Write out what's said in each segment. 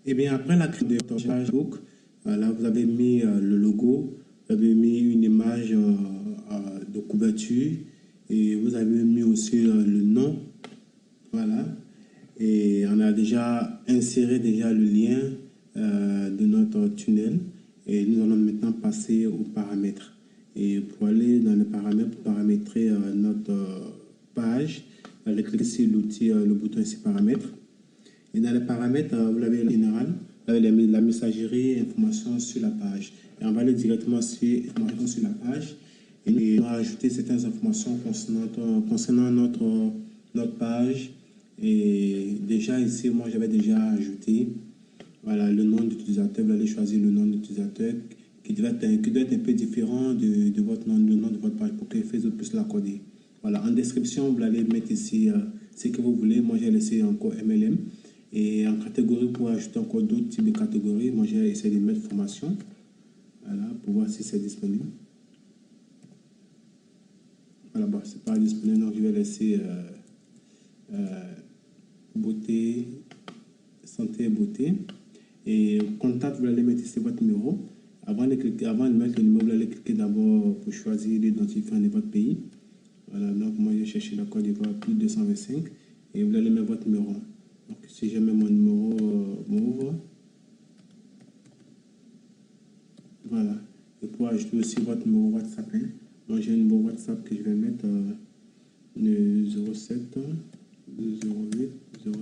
Et bien après la création de votre Facebook, là vous avez mis le logo, vous avez mis une image de couverture et vous avez mis aussi le nom. Voilà. Et on a déjà inséré déjà le lien de notre tunnel. Et nous allons maintenant passer aux paramètres. Et pour aller dans les paramètres, pour paramétrer notre page, vous allez cliquer sur l'outil, le bouton ici paramètres. Et dans les paramètres, vous avez le général, vous avez la messagerie, information sur la page. Et on va aller directement sur information sur la page. Et on va ajouter certaines informations concernant notre page. Et déjà ici, moi j'avais déjà ajouté voilà, le nom d'utilisateur. Vous allez choisir le nom d'utilisateur qui doit être un peu différent de votre nom, le nom de votre page pour que Facebook puisse l'accorder. Voilà, en description, vous allez mettre ici ce que vous voulez. Moi j'ai laissé encore MLM. Et en catégorie, pour ajouter encore d'autres types de catégories, moi j'ai essayé de mettre formation. Voilà, pour voir si c'est disponible. Voilà, bon, c'est pas disponible, donc je vais laisser beauté, santé et beauté. Et contact, vous allez mettre ici votre numéro. Avant de mettre le numéro, vous allez cliquer d'abord pour choisir l'identifiant de votre pays. Voilà, donc moi j'ai cherché la Côte d'Ivoire plus 225 et vous allez mettre votre numéro. Donc si je mets mon numéro m'ouvre. Voilà. Et pour ajouter aussi votre numéro WhatsApp. Hein. Moi j'ai un numéro WhatsApp que je vais mettre le 07 08 0030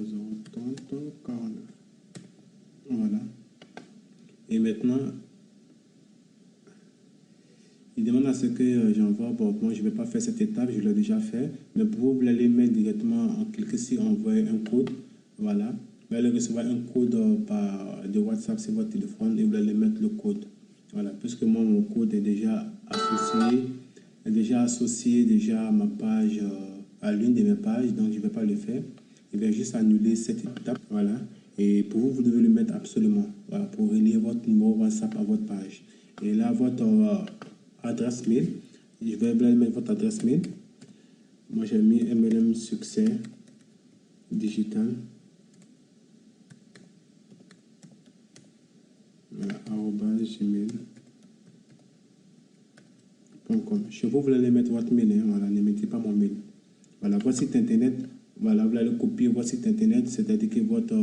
49. Voilà. Et maintenant, il demande à ce que j'envoie. Bon, moi, je ne vais pas faire cette étape, je l'ai déjà fait. Mais pour vous, vous allez mettre directement en cliquant sur envoyer un code. Voilà. Vous allez recevoir un code de WhatsApp sur votre téléphone et vous allez mettre le code. Voilà. Puisque moi, mon code est déjà associé déjà à ma page, à l'une de mes pages. Donc, je ne vais pas le faire. Je vais juste annuler cette étape. Voilà. Et pour vous, vous devez le mettre absolument. Voilà. Pour relier votre numéro WhatsApp à votre page. Et là, votre adresse mail. Je vais mettre votre adresse mail. Moi, j'ai mis MLM Succès Digital. Voilà, @gmail.com. Chez vous, vous allez mettre votre mail. Hein, voilà, ne mettez pas mon mail. Voilà, votre site internet. Voilà, vous allez copier votre site internet, c'est-à-dire que votre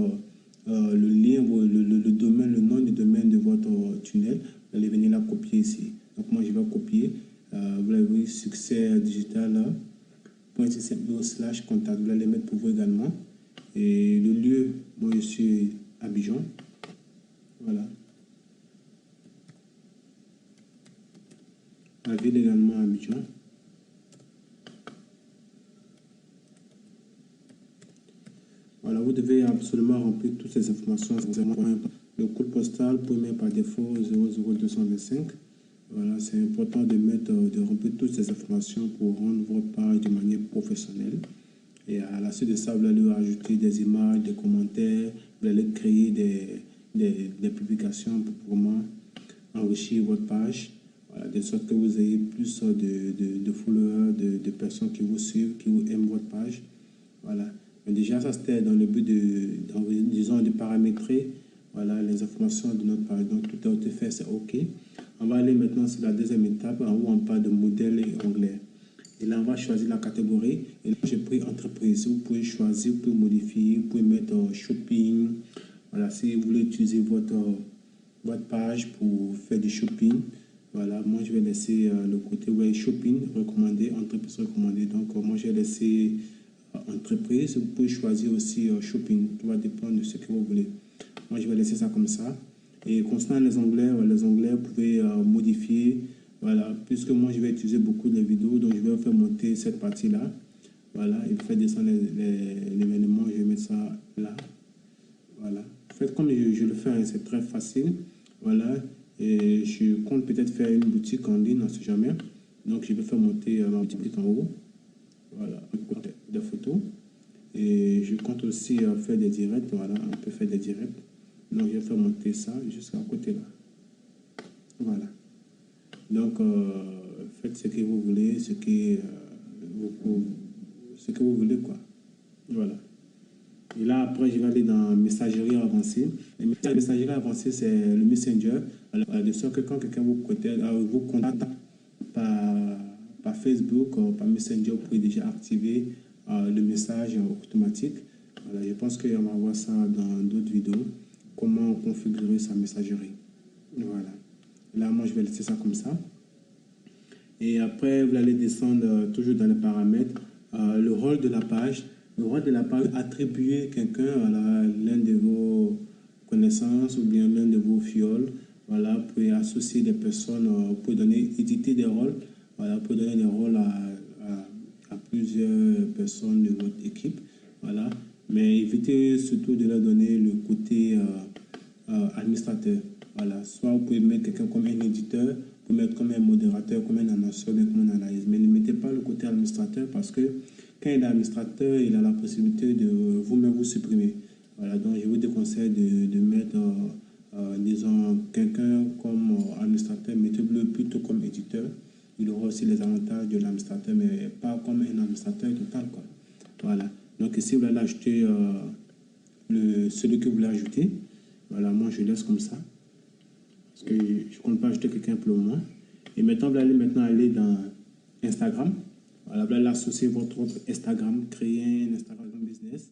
le lien, le domaine, le nom du domaine de votre tunnel, vous allez venir la copier ici. Donc moi, je vais copier. Vous allez voir succès digital .contact. Vous allez mettre pour vous également. Et le lieu, moi je suis Abidjan. Voilà. La ville également Abidjan. Voilà, vous devez absolument remplir toutes ces informations. Le code postal, vous pouvez mettre par défaut 00225. Voilà, c'est important de remplir toutes ces informations pour rendre votre page de manière professionnelle. Et à la suite de ça, vous allez ajouter des images, des commentaires, vous allez créer des publications pour vraiment enrichir votre page. Voilà, de sorte que vous ayez plus de followers, de personnes qui vous suivent, qui vous aiment votre page. Voilà. Mais déjà, ça c'était dans le but de paramétrer voilà, les informations de notre page. Donc tout a été fait, c'est OK. On va aller maintenant sur la deuxième étape où on parle de modèle et onglet. Et là, on va choisir la catégorie. Et là, j'ai pris entreprise. Vous pouvez choisir, vous pouvez modifier, vous pouvez mettre shopping. Voilà, si vous voulez utiliser votre page pour faire du shopping. Voilà, moi je vais laisser le côté shopping recommandé, entreprise recommandée. Donc, moi j'ai laissé entreprise. Vous pouvez choisir aussi shopping. Tout va dépendre de ce que vous voulez. Moi, je vais laisser ça comme ça. Et concernant les onglets, vous pouvez modifier. Voilà, puisque moi, je vais utiliser beaucoup de vidéos, donc je vais faire monter cette partie-là. Voilà, et faire descendre l'événement, je vais mettre ça là. Voilà. Faites comme je le fais, hein, c'est très facile. Voilà, et je compte peut-être faire une boutique en ligne, on ne sait jamais. Donc, je vais faire monter ma boutique en haut. Voilà, des photos. Et je compte aussi faire des directs. Voilà, on peut faire des directs. Donc, je vais faire monter ça jusqu'à côté là. Voilà. Donc, faites ce que vous voulez, ce que vous voulez, quoi. Voilà. Et là, après, je vais aller dans messagerie avancée. La messagerie avancée, c'est le Messenger. Alors, de sorte que quand quelqu'un vous contacte par, par Facebook ou par Messenger, vous pouvez déjà activer le message automatique. Voilà, je pense qu'on va voir ça dans d'autres vidéos. Comment configurer sa messagerie. Voilà. Là, moi, je vais laisser ça comme ça. Et après, vous allez descendre toujours dans les paramètres. Le rôle de la page. Le rôle de la page, attribuer quelqu'un à l'un de vos connaissances ou bien l'un de vos fioles. Voilà, vous pouvez associer des personnes, vous pouvez donner, éditer des rôles. Voilà, vous pouvez donner des rôles à plusieurs personnes de votre équipe. Voilà, mais évitez surtout de leur donner le côté administrateur. Voilà, soit vous pouvez mettre quelqu'un comme un éditeur, vous pouvez mettre comme un modérateur, comme un annonceur, bien comme un analyste. Mais ne mettez pas le côté administrateur parce que quand il est administrateur, il a la possibilité de vous-même vous supprimer. Voilà, donc je vous déconseille de mettre, disons, quelqu'un comme administrateur, mettez-le plutôt comme éditeur. Il aura aussi les avantages de l'administrateur, mais pas comme un administrateur total, quoi. Voilà, donc si vous allez ajouter celui que vous voulez ajouter, voilà, moi je laisse comme ça. Parce que je ne compte pas ajouter quelqu'un pour le moment. Et maintenant, vous allez aller dans Instagram. Voilà, vous allez associer votre Instagram, créer un Instagram business.